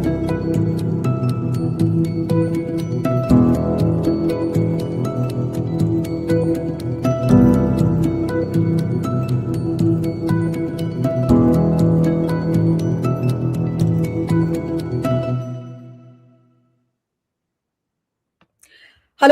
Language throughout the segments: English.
Hello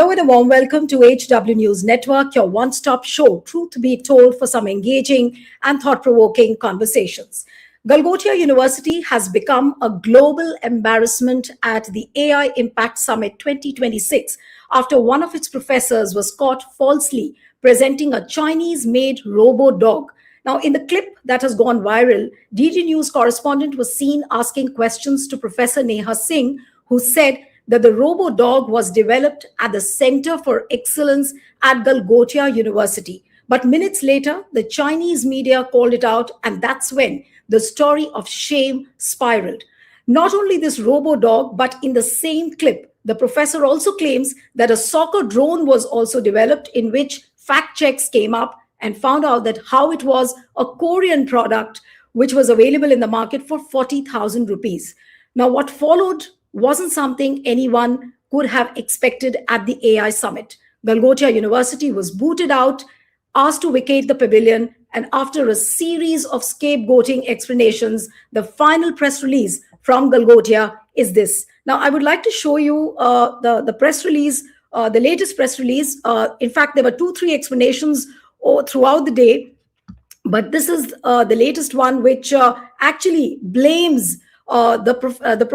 and a warm welcome to HW News Network, your one-stop show, truth be told, for some engaging and thought-provoking conversations. Galgotia University has become a global embarrassment at the AI Impact Summit 2026 after one of its professors was caught falsely presenting a Chinese-made robo-dog. Now, in the clip that has gone viral, DD News correspondent was seen asking questions to Professor Neha Singh, who said that the robo-dog was developed at the Center for Excellence at Galgotia University. But minutes later, the Chinese media called it out, and that's when the story of shame spiraled. Not only this robo-dog, but in the same clip, the professor also claims that a soccer drone was also developed, in which fact checks came up and found out that how it was a Korean product which was available in the market for 40,000 rupees. Now, what followed wasn't something anyone could have expected at the AI summit. Galgotia University was booted out, asked to vacate the pavilion, and after a series of scapegoating explanations, the final press release from Galgotia is this. Now, I would like to show you the press release, the latest press release. In fact, there were 2-3 explanations throughout the day, but this is the latest one, which actually blames the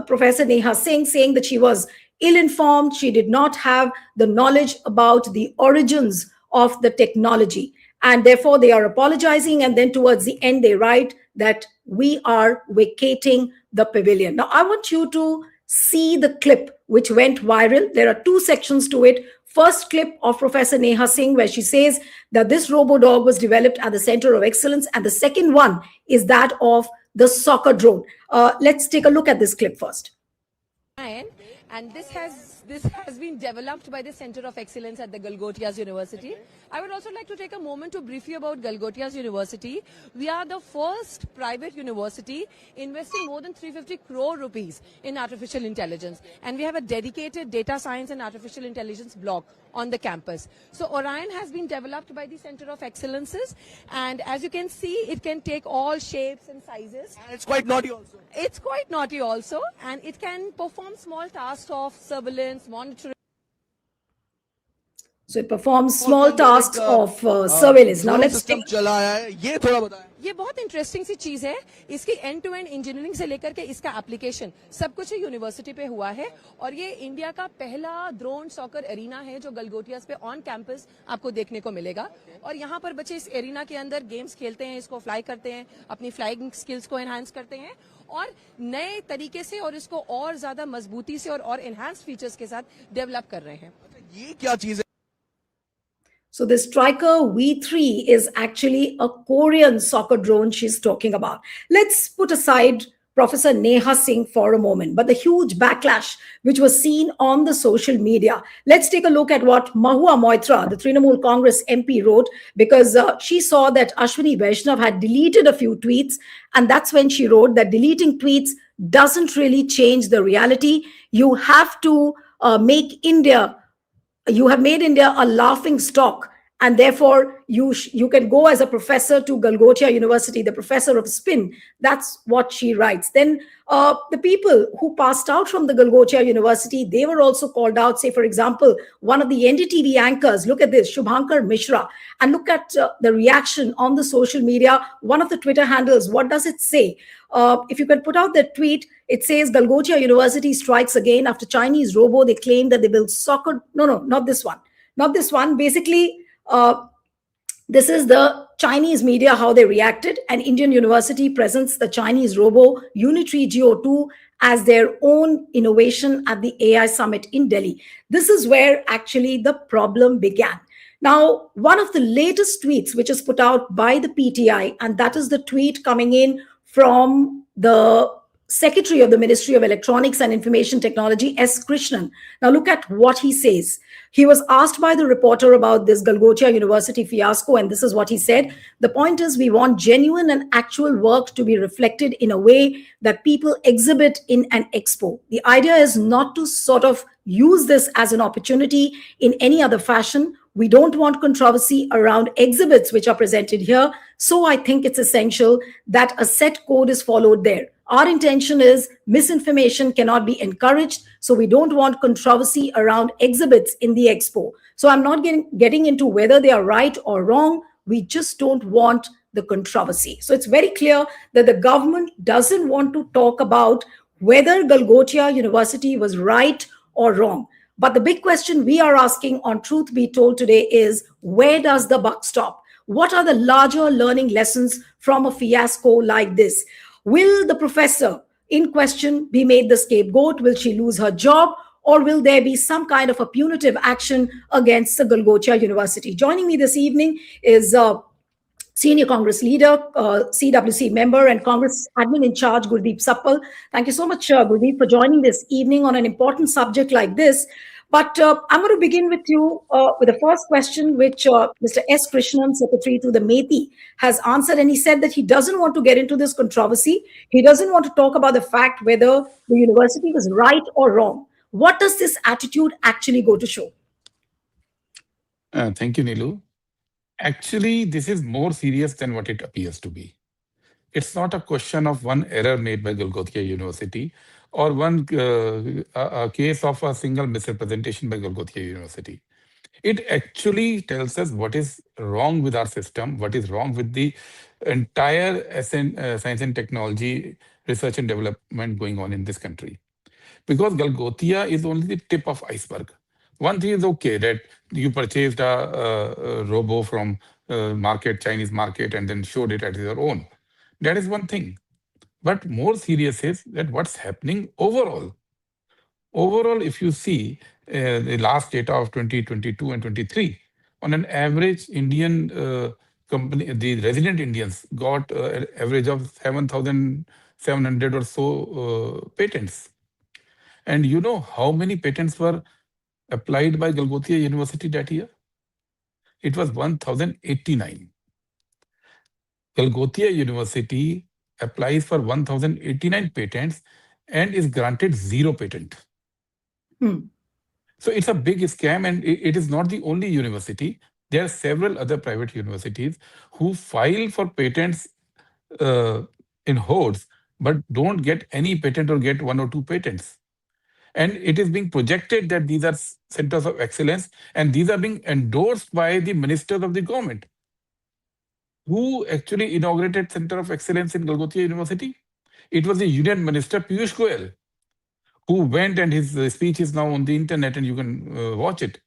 professor Neha Singh, saying that she was ill-informed, she did not have the knowledge about the origins of the technology, and therefore they are apologizing. And then towards the end, they write that we are vacating the pavilion. Now, I want you to see the clip which went viral. There are 2 sections to it. First clip of Professor Neha Singh, where she says that this robo-dog was developed at the Center of Excellence, and the second one is that of the soccer drone. Let's take a look at this clip first. And this has been developed by the Center of Excellence at the Galgotias University. I would also like to take a moment to brief you about Galgotias University. We are the first private university investing more than 350 crore rupees in artificial intelligence. And we have a dedicated data science and artificial intelligence block on the campus. So Orion has been developed by the Center of Excellences. And as you can see, it can take all shapes and sizes. And it's quite naughty also. It's quite naughty also. And it can perform small tasks of surveillance, monitoring. So it performs small tasks of surveillance. Now let's take. ये बहुत interesting सी चीज है. इसकी and to and engineering से लेकर के इसका application सब कुछ यूनिवर्सिटी पे हुआ है. और ये इंडिया का पहला ड्रोन सॉकर एरिना है जो गलगोटियास पे ऑन कैंपस आपको देखने को मिलेगा. और यहाँ पर बच्चे इस एरिना के अंदर गेम्स खेलते हैं, इसको फ्लाई करते हैं, अपनी फ्लाइंग स्किल्स को एनहांस करते हैं और नए तरीके से और इसको और ज्यादा मजबूती से और एनहांस फीचर्स के साथ डेवलप कर रहे हैं. ये क्या चीज है? So the Striker V3 is actually a Korean soccer drone she's talking about. Let's put aside Professor Neha Singh for a moment, but the huge backlash which was seen on the social media. Let's take a look at what Mahua Moitra, the Trinamool Congress MP, wrote, because she saw that Ashwini Vaishnav had deleted a few tweets, and that's when she wrote that deleting tweets doesn't really change the reality. You have to you have made India a laughing stock, and therefore you can go as a professor to Galgotia University, the professor of spin. That's what she writes. Then the people who passed out from the Galgotia University, they were also called out. Say, for example, one of the NDTV anchors, look at this, Shubhankar Mishra, and look at the reaction on the social media. One of the Twitter handles, what does it say? If you can put out that tweet, it says Galgotia University strikes again after Chinese robo. They claim that they build soccer. No, not this one. Not this one. Basically, this is the Chinese media, how they reacted. And Indian University presents the Chinese robo Unitree Geo 2 as their own innovation at the AI summit in Delhi. This is where actually the problem began. Now, one of the latest tweets which is put out by the PTI, and that is the tweet coming in from the Secretary of the Ministry of Electronics and Information Technology, S. Krishnan. Now, look at what he says. He was asked by the reporter about this Galgotia University fiasco, and this is what he said. The point is, we want genuine and actual work to be reflected in a way that people exhibit in an expo. The idea is not to sort of use this as an opportunity in any other fashion. We don't want controversy around exhibits which are presented here. So I think it's essential that a set code is followed there. Our intention is misinformation cannot be encouraged. So we don't want controversy around exhibits in the expo. So I'm not getting into whether they are right or wrong. We just don't want the controversy. So it's very clear that the government doesn't want to talk about whether Galgotia University was right or wrong. But the big question we are asking on Truth Be Told today is, where does the buck stop? What are the larger learning lessons from a fiasco like this? Will the professor in question be made the scapegoat? Will she lose her job? Or will there be some kind of a punitive action against the Galgotia University? Joining me this evening is Senior Congress leader, CWC member, and Congress admin in charge, Gurdeep Sappal. Thank you so much, Gurdeep, for joining this evening on an important subject like this. But I'm going to begin with you with the first question, which Mr. S. Krishnan, Secretary to the METI, has answered. And he said that he doesn't want to get into this controversy. He doesn't want to talk about the fact whether the university was right or wrong. What does this attitude actually go to show? Thank you, Nilu. Actually, this is more serious than what it appears to be. It's not a question of one error made by Galgotia University or one a case of a single misrepresentation by Galgotia University. It actually tells us what is wrong with our system, what is wrong with the entire science and technology research and development going on in this country. Because Galgotia is only the tip of iceberg. One thing is okay that you purchased a robo from market, Chinese market, and then showed it as your own. That is one thing. But more serious is that what's happening overall. Overall, if you see the last data of 2022 and 23, on an average, Indian company, the resident Indians got an average of 7,700 or so patents. And you know how many patents were applied by Galgotia University that year? It was 1,089. Galgotia University applies for 1,089 patents and is granted 0 patent. So it's a big scam, and it is not the only university. There are several other private universities who file for patents in hordes, but don't get any patent or get 1 or 2 patents. And it is being projected that these are centers of excellence, and these are being endorsed by the ministers of the government. Who actually inaugurated Center of Excellence in Galgotia University? It was the Union Minister Piyush Goyal, who went, and his speech is now on the internet and you can watch it,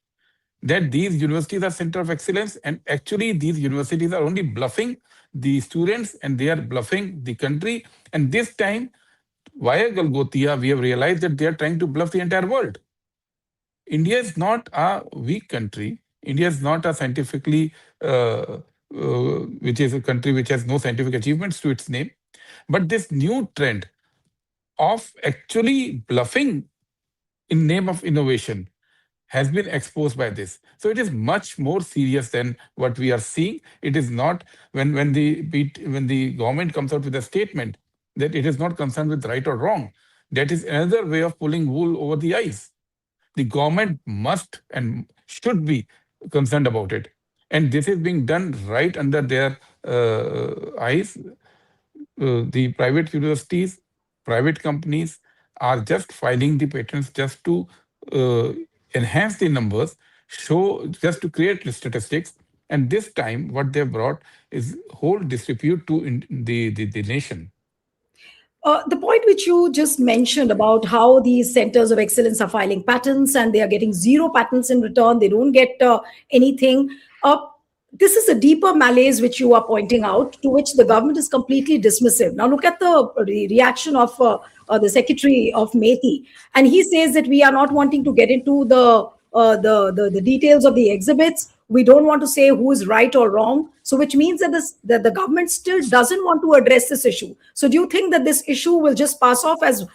that these universities are Center of Excellence, and actually these universities are only bluffing the students and they are bluffing the country. And this time, via Galgotia, we have realized that they are trying to bluff the entire world. India is not a weak country. India is not a scientifically, which is a country which has no scientific achievements to its name. But this new trend of actually bluffing in name of innovation has been exposed by this. So it is much more serious than what we are seeing. It is not when the government comes out with a statement that it is not concerned with right or wrong. That is another way of pulling wool over the eyes. The government must and should be concerned about it. And this is being done right under their eyes. The private universities, private companies are just filing the patents just to enhance the numbers, just to create the statistics. And this time, what they brought is whole disrepute to the nation. The point which you just mentioned about how these centers of excellence are filing patents and they are getting 0 patents in return, they don't get anything. This is a deeper malaise which you are pointing out, to which the government is completely dismissive. Now, look at the reaction of the Secretary of METI, and he says that we are not wanting to get into the details of the exhibits. We don't want to say who is right or wrong. So, which means that that the government still doesn't want to address this issue. So, do you think that this issue will just pass off as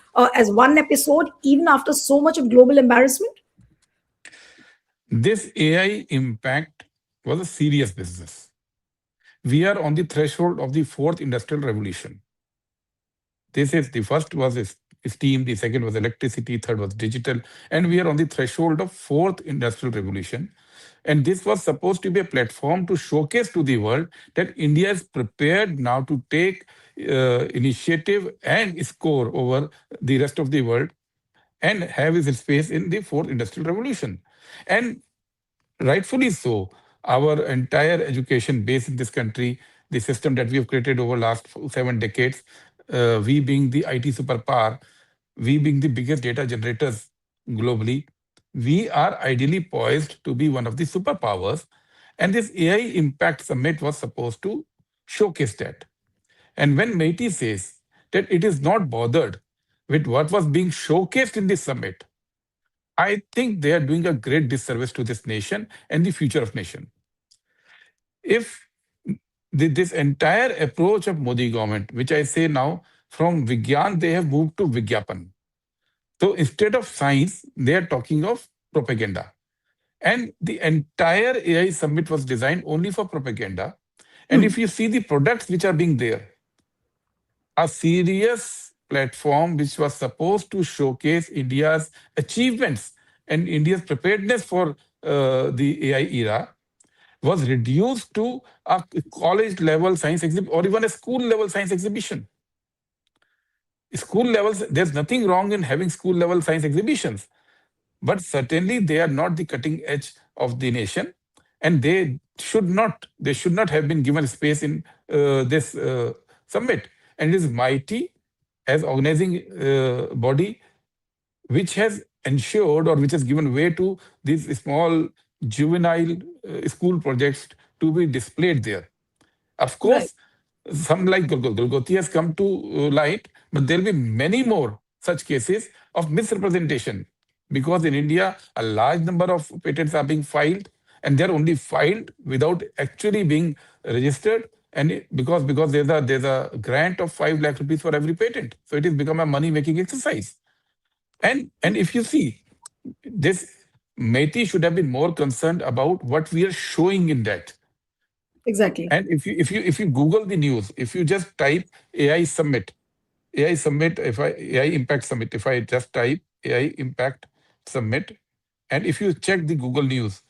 one episode, even after so much of global embarrassment? This AI impact was a serious business. We are on the threshold of the fourth industrial revolution. This is the first was steam, the second was electricity, third was digital, and we are on the threshold of fourth industrial revolution. And this was supposed to be a platform to showcase to the world that India is prepared now to take initiative and score over the rest of the world and have its space in the fourth industrial revolution. And rightfully so, our entire education base in this country, the system that we have created over last 7 decades, we being the IT superpower, we being the biggest data generators globally, we are ideally poised to be one of the superpowers. And this AI Impact Summit was supposed to showcase that. And when MeitY says that it is not bothered with what was being showcased in this summit, I think they are doing a great disservice to this nation and the future of nation. If this entire approach of Modi government, which I say now, from Vigyan, they have moved to Vigyapan. So instead of science, they are talking of propaganda. And the entire AI summit was designed only for propaganda. And if you see the products which are being there, a serious platform which was supposed to showcase India's achievements and India's preparedness for the AI era was reduced to a college level science exhibit or even a school level science exhibition. School levels, there's nothing wrong in having school level science exhibitions, but certainly they are not the cutting edge of the nation, and they should not have been given space in this summit. And it is MeitY as organizing body which has ensured or which has given way to these small juvenile school projects to be displayed there. Of Right. course, some like Galgotias has come to light, but there'll be many more such cases of misrepresentation, because in India, a large number of patents are being filed, and they're only filed without actually being registered. And because there's a grant of 5 lakh rupees for every patent, so it has become a money making exercise. And if you see this, MeitY should have been more concerned about what we are showing in that. Exactly. And if you Google the news, if you just type AI Summit, AI Summit, if I AI Impact Summit, if I just type AI Impact Summit, and if you check the Google News,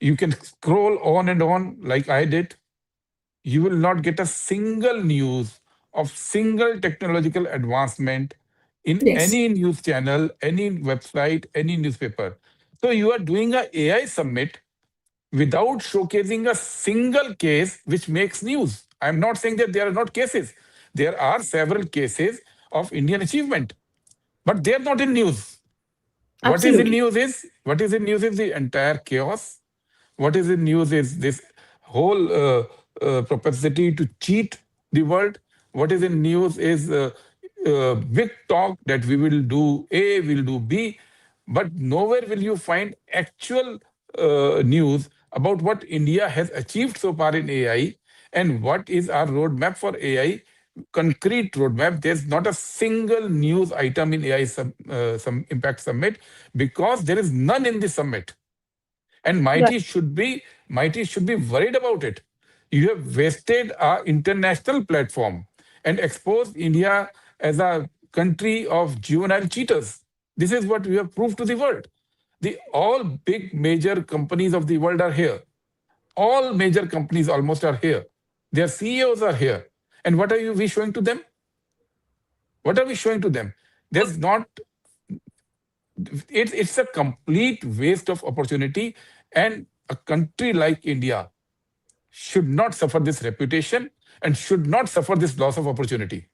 you can scroll on and on like I did. You will not get a single news of single technological advancement in Yes. any news channel, any website, any newspaper. So you are doing a AI Summit without showcasing a single case which makes news. I'm not saying that there are not cases. There are several cases of Indian achievement, but they're not in news. Absolutely. What is in news is the entire chaos. What is in news is this whole propensity to cheat the world. What is in news is big talk that we will do A, we'll do B, but nowhere will you find actual news about what India has achieved so far in AI and what is our roadmap for AI, concrete roadmap. There's not a single news item in AI some Impact Summit, because there is none in the summit. And Right. MeitY should be worried about it. You have wasted our international platform and exposed India as a country of juvenile cheaters. This is what we have proved to the world. The all big major companies of the world are here. All major companies almost are here. Their CEOs are here. And what are we showing to them? What are we showing to them? There's not, it's a complete waste of opportunity. And a country like India should not suffer this reputation and should not suffer this loss of opportunity.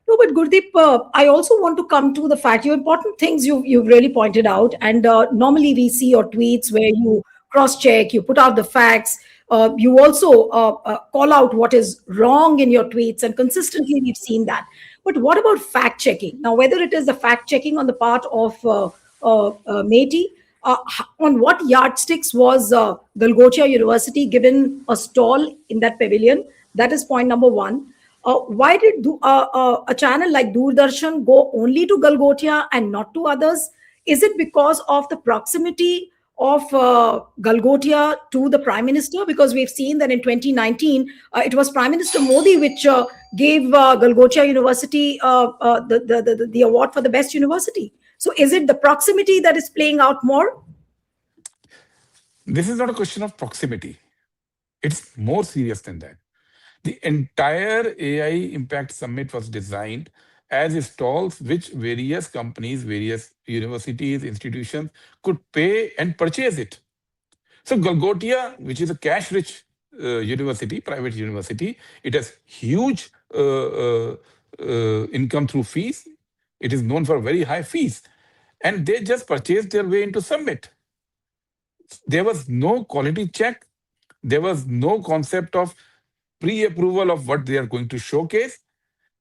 No, but Gurdeep, I also want to come to the fact, you important things you've really pointed out. And normally we see your tweets where you cross check, you put out the facts, you also call out what is wrong in your tweets, and consistently we've seen that. But what about fact checking? Now, whether it is the fact checking on the part of MeitY, on what yardsticks was Galgotia University given a stall in that pavilion? That is point number one. Why did a channel like Doordarshan go only to Galgotia and not to others? Is it because of the proximity of Galgotia to the Prime Minister? Because we've seen that in 2019, it was Prime Minister Modi which gave Galgotia University the award for the best university. So is it the proximity that is playing out more? This is not a question of proximity. It's more serious than that. The entire AI Impact Summit was designed as stalls which various companies, various universities, institutions could pay and purchase it. So Galgotia, which is a cash-rich university, private university, it has huge income through fees. It is known for very high fees, and they just purchased their way into Summit. There was no quality check. There was no concept of pre-approval of what they are going to showcase.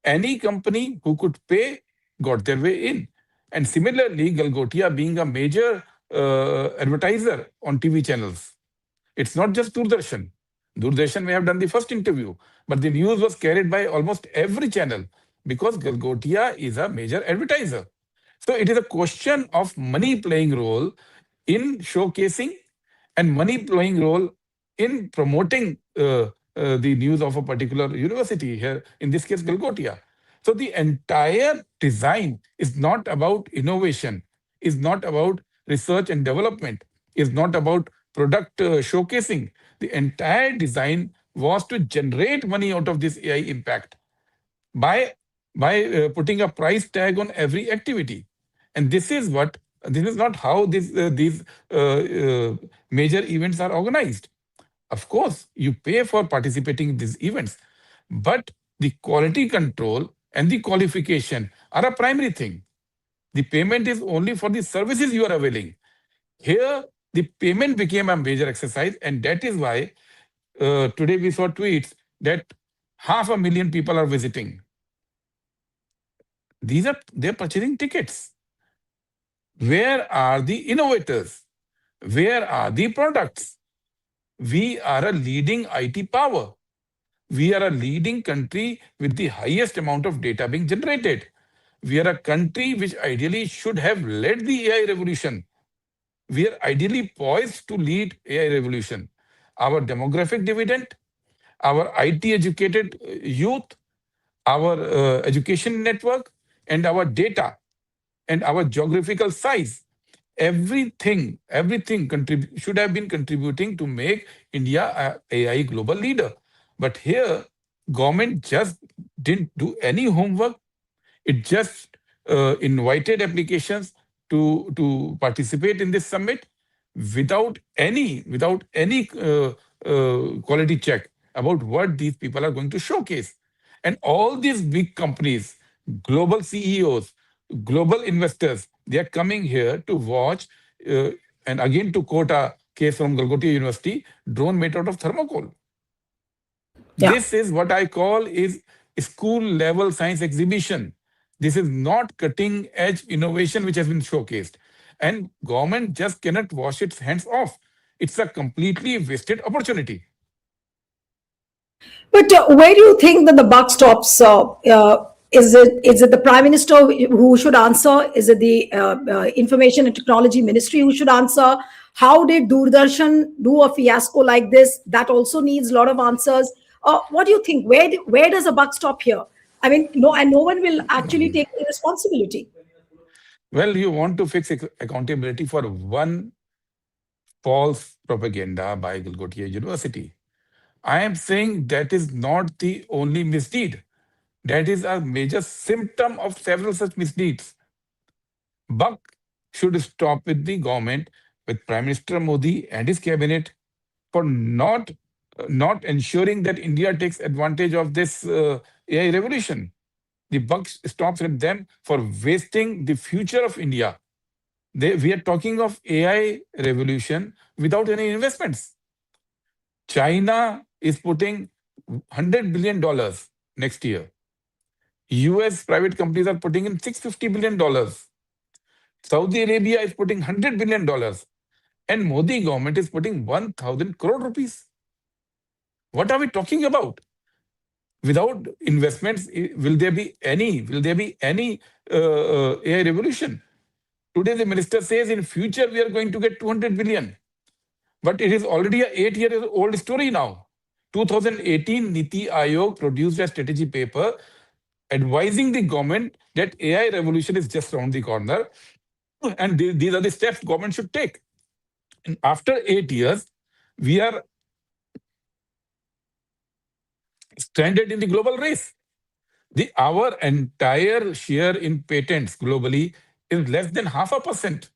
Any company who could pay got their way in. And similarly, Galgotia being a major advertiser on TV channels. It's not just Doordarshan. Doordarshan may have done the first interview, but the news was carried by almost every channel because Galgotia is a major advertiser. So it is a question of money playing role in showcasing and money playing role in promoting the news of a particular university here, in this case, Galgotia. So the entire design is not about innovation, is not about research and development, is not about product showcasing. The entire design was to generate money out of this AI impact by putting a price tag on every activity. And this is not how these major events are organized. Of course, you pay for participating in these events, but the quality control and the qualification are a primary thing. The payment is only for the services you are availing. Here, the payment became a major exercise, and that is why today we saw tweets that 500,000 people are visiting. They're purchasing tickets. Where are the innovators? Where are the products? We are a leading IT power. We are a leading country with the highest amount of data being generated. We are a country which ideally should have led the AI revolution. We are ideally poised to lead AI revolution. Our demographic dividend, our IT educated youth, our education network, and our data and our geographical size, everything should have been contributing to make India a AI global leader. But here, government just didn't do any homework. It just invited applications to participate in this summit without any quality check about what these people are going to showcase. And all these big companies, global CEOs, global investors, they are coming here to watch. Uh, and again, to quote a case from Galgotia University, drone made out of thermocol. Yeah. This is what I call is school level science exhibition. This is not cutting edge innovation which has been showcased. And government just cannot wash its hands off. It's a completely wasted opportunity. But where do you think that the buck stops? Is it the Prime Minister who should answer? Is it the Information and Technology Ministry who should answer? How did Doordarshan do a fiasco like this? That also needs a lot of answers. What do you think? Where does the buck stop here? I mean, no, and no one will actually take the responsibility. Well, you want to fix accountability for one false propaganda by Galgotia University. I am saying that is not the only misdeed. That is a major symptom of several such misdeeds. Buck should stop with the government, with Prime Minister Modi and his cabinet, for not ensuring that India takes advantage of this AI revolution. The buck stops with them for wasting the future of India. We are talking of AI revolution without any investments. China is putting $100 billion next year. US private companies are putting in $650 billion. Saudi Arabia is putting $100 billion. and Modi government is putting 1,000 crore rupees. What are we talking about? Without investments, will there be any AI revolution? Today, the minister says in future we are going to get 200 billion, but it is already a 8 year old story now. 2018, Niti Aayog produced a strategy paper advising the government that AI revolution is just around the corner, and these are the steps government should take. And after 8 years, we are stranded in the global race. Our entire share in patents globally is less than 0.5%.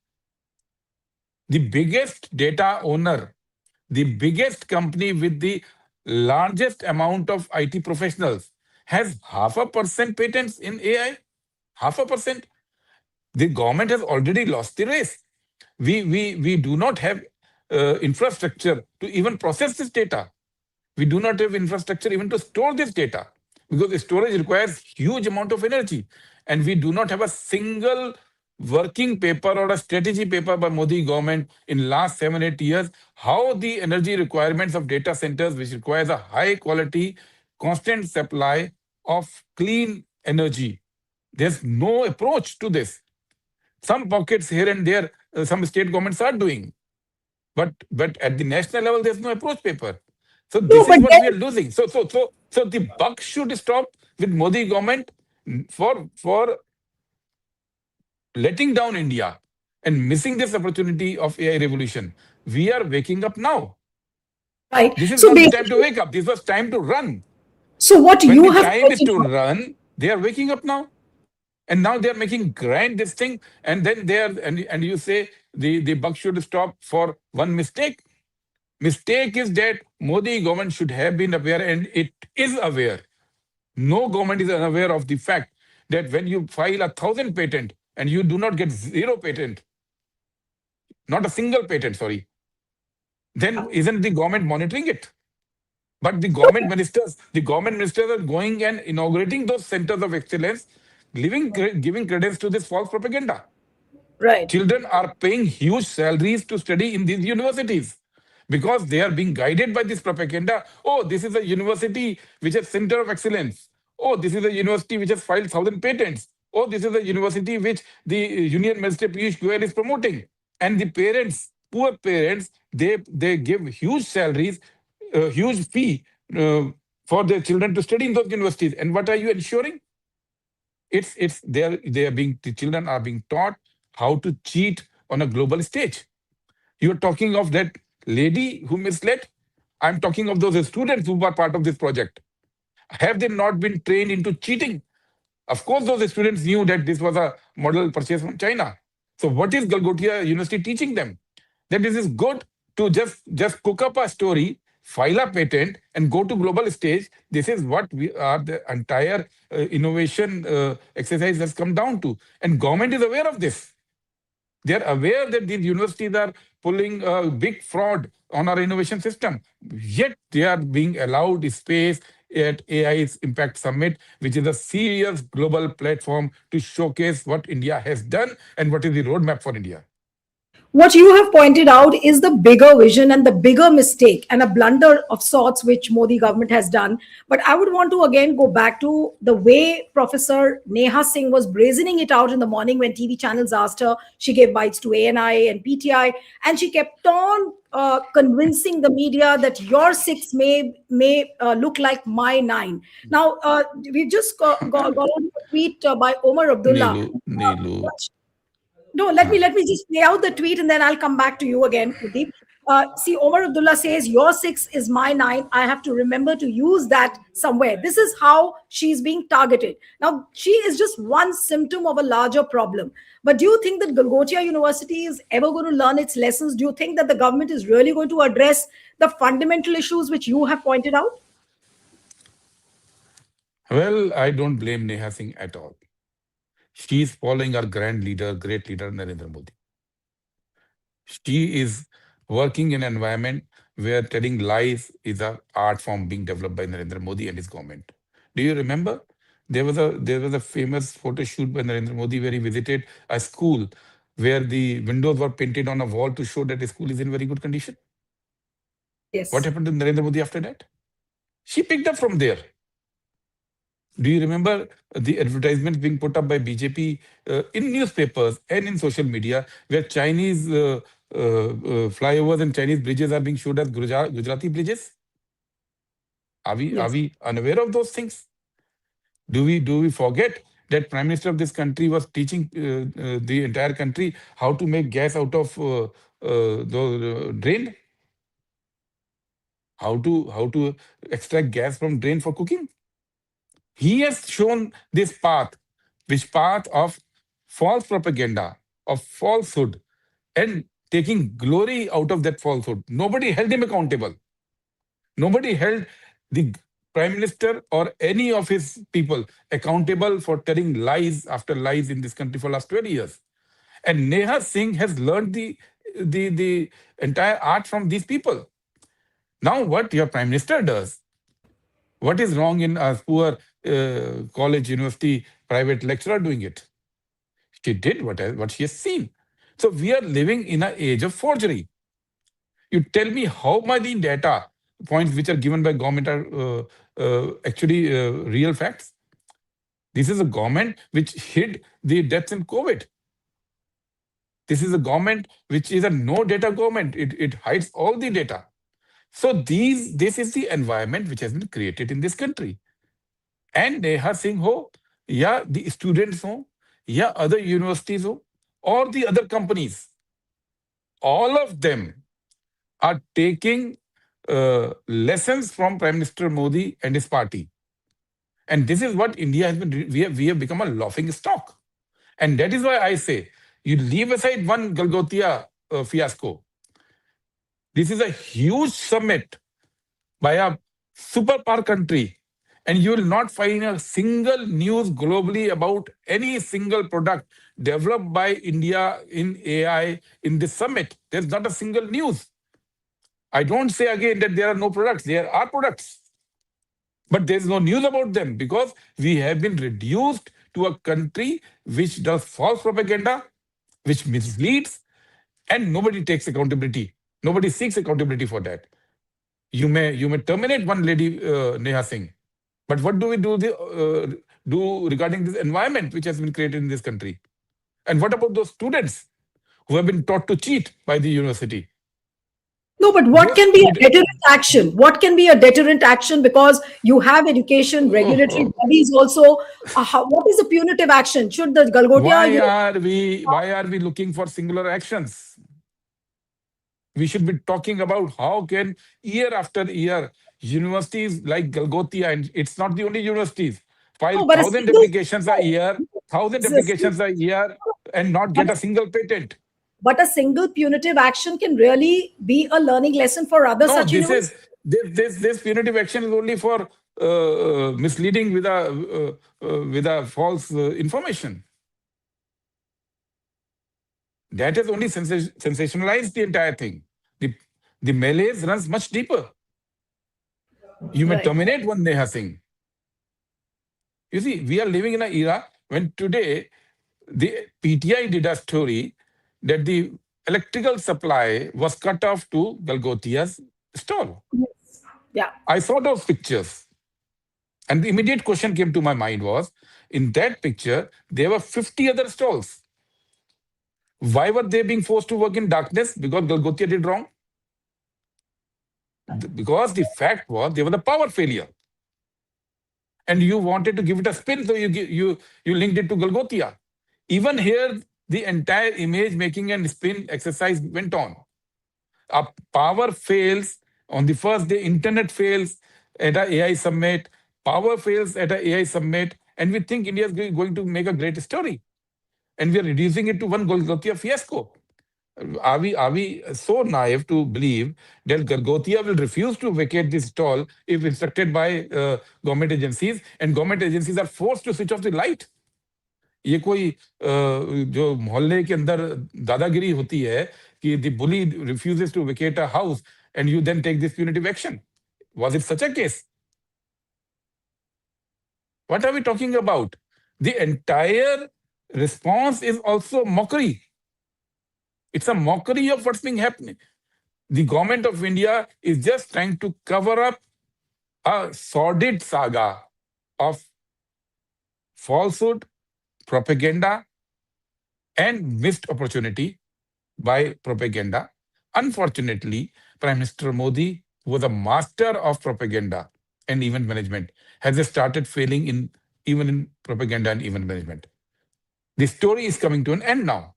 The biggest data owner, the biggest company with the largest amount of IT professionals has 0.5% patents in AI. 0.5%. The government has already lost the race. We do not have infrastructure to even process this data. We do not have infrastructure even to store this data, because storage requires huge amount of energy, and we do not have a single working paper or a strategy paper by Modi government in last 7 8 years how the energy requirements of data centers, which requires a high quality constant supply of clean energy. There's no approach to this. Some pockets here and there, some state governments are doing, but at the national level, there's no approach paper. So No, this but is what we are then, losing. So the buck should stop with Modi government for letting down India and missing this opportunity of AI revolution. We are waking up now. right. This is So not the time to basically, wake up. This was time to run. so what When you the have time is pointed to out, run, they are waking up now. And now they are making grand this thing, and then they are and you say the buck should stop for one mistake. Mistake is that Modi government should have been aware, and it is aware. No government is unaware of the fact that when you file 1,000 patent and you do not get zero patent, not a single patent, sorry, then isn't the government monitoring it? But the government ministers are going and inaugurating those centers of excellence, giving credence to this false propaganda. right? Children are paying huge salaries to study in these universities because they are being guided by this propaganda. Oh, this is a university which is center of excellence. Oh, this is a university which has filed 1,000 patents. Oh, this is a university which the Union Minister Piyush Goyal is promoting. And the parents, poor parents, they give huge salaries, huge fee for their children to study in those universities. And what are you ensuring? It's they are being the children are being taught how to cheat on a global stage. You're talking of that lady who misled. I'm talking of those students who were part of this project. Have they not been trained into cheating? Of course, those students knew that this was a model purchase from China. So, what is Galgotia University teaching them? That this is good to just cook up a story, file a patent, and go to global stage. This is what we are the entire innovation exercise has come down to, and government is aware of this. They are aware that these universities are pulling a big fraud on our innovation system. Yet they are being allowed space at AI's Impact Summit, which is a serious global platform to showcase what India has done and what is the roadmap for India. What you have pointed out is the bigger vision and the bigger mistake and a blunder of sorts which Modi government has done. But I would want to again go back to the way Professor Neha Singh was brazening it out in the morning when TV channels asked her. She gave bites to ANI and PTI, and she kept on convincing the media that your six may look like my nine. Now we've just got on a tweet by Omar Abdullah. Neelu. No, Huh. let me just play out the tweet and then I'll come back to you again, Gurdeep. See, Omar Abdullah says, "Your six is my nine. I have to remember to use that somewhere." This is how she's being targeted. Now, she is just one symptom of a larger problem. But do you think that Galgotia University is ever going to learn its lessons? Do you think that the government is really going to address the fundamental issues which you have pointed out? Well, I don't blame Neha Singh at all. She is following our grand leader, great leader Narendra Modi. She is working in an environment where telling lies is a art form being developed by Narendra Modi and his government. Do you remember? There was a famous photo shoot by Narendra Modi where he visited a school where the windows were painted on a wall to show that the school is in very good condition. What Yes. happened to Narendra Modi after that? She picked up from there. Do you remember the advertisements being put up by BJP in newspapers and in social media, where Chinese flyovers and Chinese bridges are being showed as Gujarati bridges? Are Yes. we unaware of those things? Do we forget that Prime Minister of this country was teaching the entire country how to make gas out of the drain, how to extract gas from drain for cooking? He has shown this path, which path of false propaganda, of falsehood, and taking glory out of that falsehood. Nobody held him accountable. Nobody held the prime minister or any of his people accountable for telling lies after lies in this country for last 20 years. And Neha Singh has learned the entire art from these people. Now, what your prime minister does, what is wrong in a poor college, university, private lecturer doing it? She did what she has seen. So we are living in an age of forgery. You tell me how many data points which are given by government are actually real facts. This is a government which hid the deaths in COVID. This is a government which is a no data government. It hides all the data. So this is the environment which has been created in this country. And Neha Singh ho, yeah, the students ho, yeah, other universities ho, or the other companies, all of them are taking lessons from Prime Minister Modi and his party. And this is what India has been, we have become a laughing stock. And that is why I say, you leave aside one Galgotia fiasco. This is a huge summit by a superpower country. And you will not find a single news globally about any single product developed by India in AI in this summit. There's not a single news. I don't say again that there are no products. There are products. But there's no news about them because we have been reduced to a country which does false propaganda, which misleads, and nobody takes accountability. Nobody seeks accountability for that. You may terminate one lady, Neha Singh, but what do we do regarding this environment which has been created in this country? And what about those students who have been taught to cheat by the university? No, but what Those can be a students. deterrent action? What can be a deterrent action? Because you have education, regulatory bodies also. What is a punitive action? Should the Galgotia, Why are we looking for singular actions? We should be talking about how can year after year universities like Galgotia, and it's not the only universities, file no, but a thousand single, applications a year, thousand applications a year, and not but get a single patent. but a single punitive action can really be a learning lesson for other No, such this is universities. this punitive action is only for misleading with a false information. That has only sensationalized the entire thing. The the malaise runs much deeper. You may Right. terminate one Neha Singh. You see, we are living in an era when today the PTI did a story that the electrical supply was cut off to Galgotia's stall. Yeah. I saw those pictures, and the immediate question came to my mind was, in that picture, there were 50 other stalls. Why were they being forced to work in darkness? Because Galgotia did wrong? Because the fact was there was a power failure. And you wanted to give it a spin, so you linked it to Galgotia. Even here, the entire image making and spin exercise went on. Power fails on the first day, internet fails at a AI summit, power fails at a AI summit, and we think India is going to make a great story. And we are reducing it to one Galgotia fiasco. Are we so naive to believe that Gargotia will refuse to vacate this stall if instructed by government agencies, and government agencies are forced to switch off the light? ये कोई जो मोहल्ले के अंदर दादागिरी होती है कि the bully refuses to vacate a house and you then take this punitive action. Was it such a case? What are we talking about? The entire response is also mockery. It's a mockery of what's being happening. The government of India is just trying to cover up a sordid saga of falsehood, propaganda, and missed opportunity by propaganda. Unfortunately, Prime Minister Modi, who was a master of propaganda and event management, has started failing in even in propaganda and event management. The story is coming to an end now,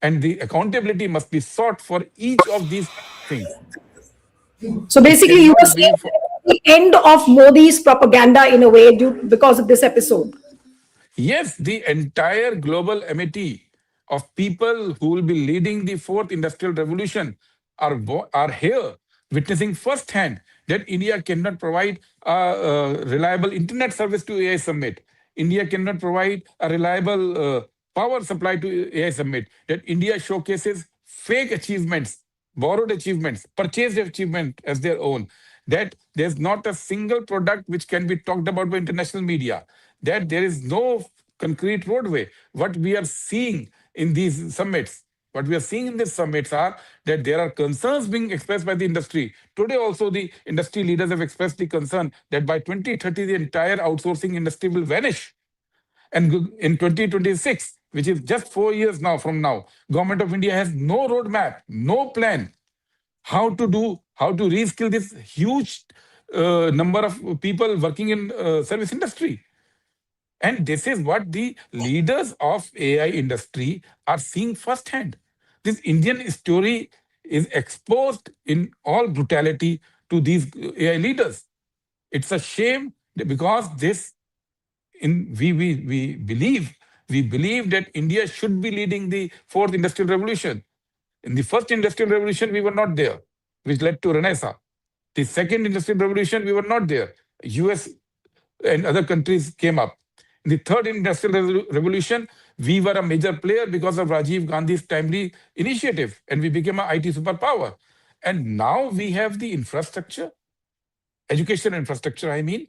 and the accountability must be sought for each of these things. So It basically, you were cannot be saying for, the end of Modi's propaganda in a way because of this episode. yes, the entire global amity of people who will be leading the fourth industrial revolution are here, witnessing firsthand that India cannot provide a reliable internet service to AI Summit. India cannot provide a reliable power supply to AI Summit. That India showcases fake achievements, borrowed achievements, purchased achievement as their own. That there's not a single product which can be talked about by international media, that there is no concrete roadway. What we are seeing in these summits, what we are seeing in these summits are that there are concerns being expressed by the industry. Today also the industry leaders have expressed the concern that by 2030 the entire outsourcing industry will vanish. And in 2026, which is just 4 years now from now, government of India has no roadmap, no plan how to reskill this huge number of people working in service industry. And this is what the leaders of AI industry are seeing firsthand. This Indian story is exposed in all brutality to these AI leaders. It's a shame because this in we believe that India should be leading the fourth industrial revolution. In the first industrial revolution, we were not there, which led to Renaissance. The second industrial revolution, we were not there. US and other countries came up. In the third industrial revolution, we were a major player because of Rajiv Gandhi's timely initiative, and we became an IT superpower. And now we have the infrastructure, education infrastructure, I mean,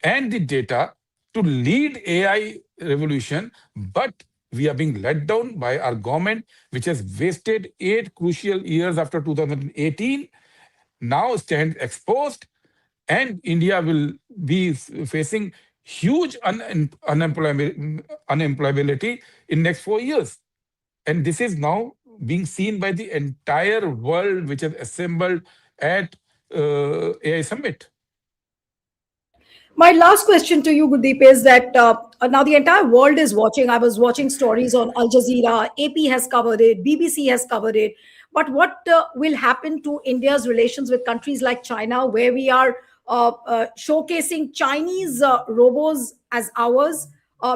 and the data to lead AI revolution, but we are being let down by our government, which has wasted 8 crucial years after 2018, now stands exposed, and India will be facing huge unemployability in next 4 years. And this is now being seen by the entire world, which has assembled at AI Summit. My last question to you, Gurdeep, is that now the entire world is watching. I was watching stories on Al Jazeera, AP has covered it, BBC has covered it. But what will happen to India's relations with countries like China, where we are showcasing Chinese robos as ours?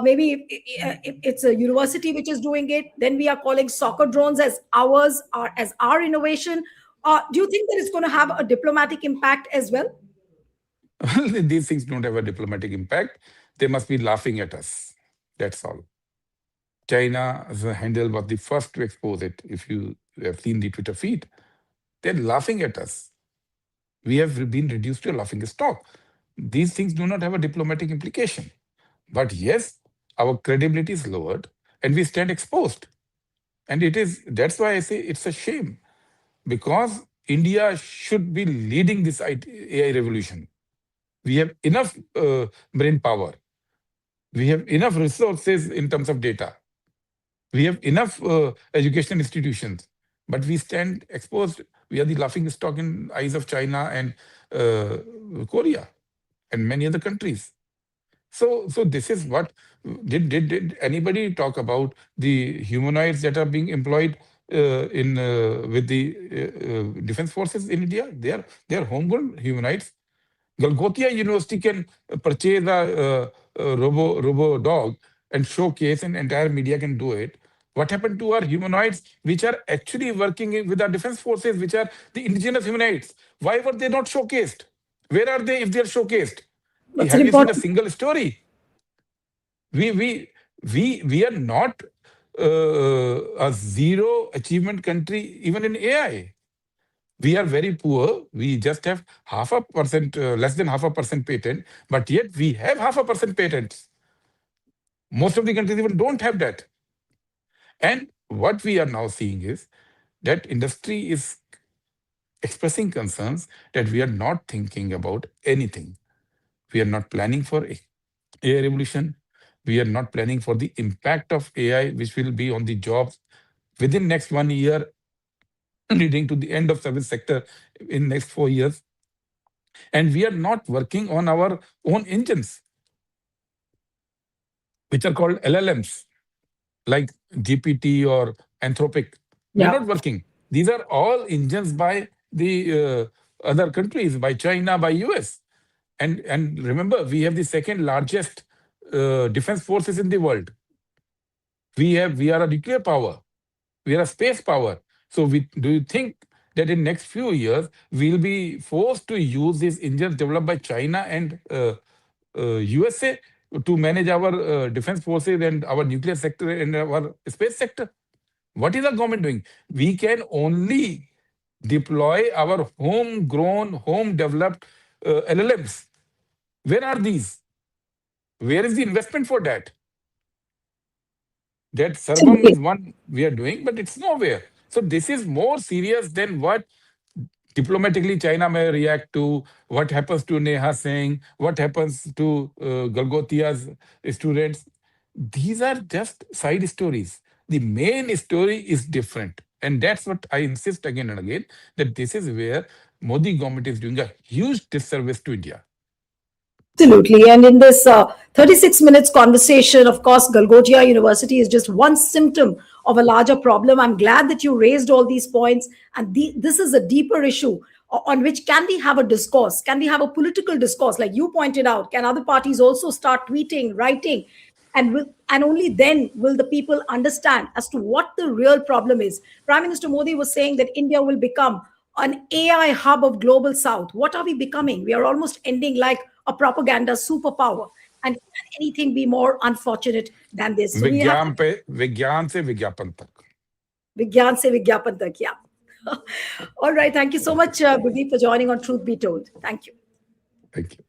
Maybe if it's a university which is doing it. Then we are calling soccer drones as ours, as our innovation. Do you think that it's going to have a diplomatic impact as well? Well, these things don't have a diplomatic impact. They must be laughing at us. That's all. China, as a handle, was the first to expose it. If you have seen the Twitter feed, they're laughing at us. We have been reduced to a laughing stock. These things do not have a diplomatic implication. But yes, our credibility is lowered and we stand exposed. And that's why I say it's a shame, because India should be leading this AI revolution. We have enough brain power. We have enough resources in terms of data. We have enough education institutions, but we stand exposed. We are the laughing stock in eyes of China and Korea and many other countries. So this is what did anybody talk about the humanoids that are being employed in with the defense forces in India? They are homegrown humanoids. Galgotia University can purchase a robo-dog and showcase, and entire media can do it. What happened to our humanoids, which are actually working with our defense forces, which are the indigenous humanoids? Why were they not showcased? Where are they if they are showcased? That's an Have you seen a important. single story? We we we are not a zero achievement country even in AI. We are very poor. We just have half a percent, less than half a percent patent, but yet we have half a percent patents. Most of the countries even don't have that. And what we are now seeing is that industry is expressing concerns that we are not thinking about anything. We are not planning for AI revolution. We are not planning for the impact of AI, which will be on the jobs within next 1 year, leading to the end of service sector in next 4 years. And we are not working on our own engines, which are called LLMs, like GPT or Anthropic. We are Yeah. not working. These are all engines by the other countries, by China, by US. And remember, we have the second largest defense forces in the world. We are a nuclear power. We are a space power. So do you think that in next few years we'll be forced to use these engines developed by China and USA to manage our defense forces and our nuclear sector and our space sector? What is the government doing? We can only deploy our homegrown, home developed LLMs. Where are these? Where is the investment for that? That Sarvam Absolutely. is one we are doing, but it's nowhere. So this is more serious than what diplomatically China may react to, what happens to Neha Singh, what happens to Galgotia's students. These are just side stories. The main story is different. And that's what I insist again and again, that this is where Modi government is doing a huge disservice to India. Absolutely. And in this 36 minutes conversation, of course, Galgotia University is just one symptom of a larger problem. I'm glad that you raised all these points. And this is a deeper issue on which can we have a discourse? Can we have a political discourse? Like you pointed out, can other parties also start tweeting, writing? And only then will the people understand as to what the real problem is. Prime Minister Modi was saying that India will become an AI hub of global south. What are we becoming? We are almost ending like a propaganda superpower. And can anything be more unfortunate than this? So we have to विज्ञान से विज्ञापन तक. Vigyan se Vigyapan tak, yeah. All right. Thank you so much, Gurdeep, for joining on Truth Be Told. Thank you. Thank you.